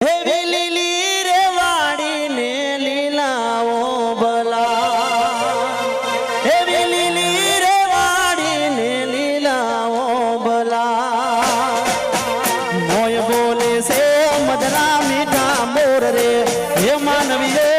એવી લીલી રે વાડી ને લીલાઓ ભલા એવી લીલી રે વાડી ને લીલાઓ ભલા મોય બોલે છે મધરા મીઠા મોર રે હે માનવી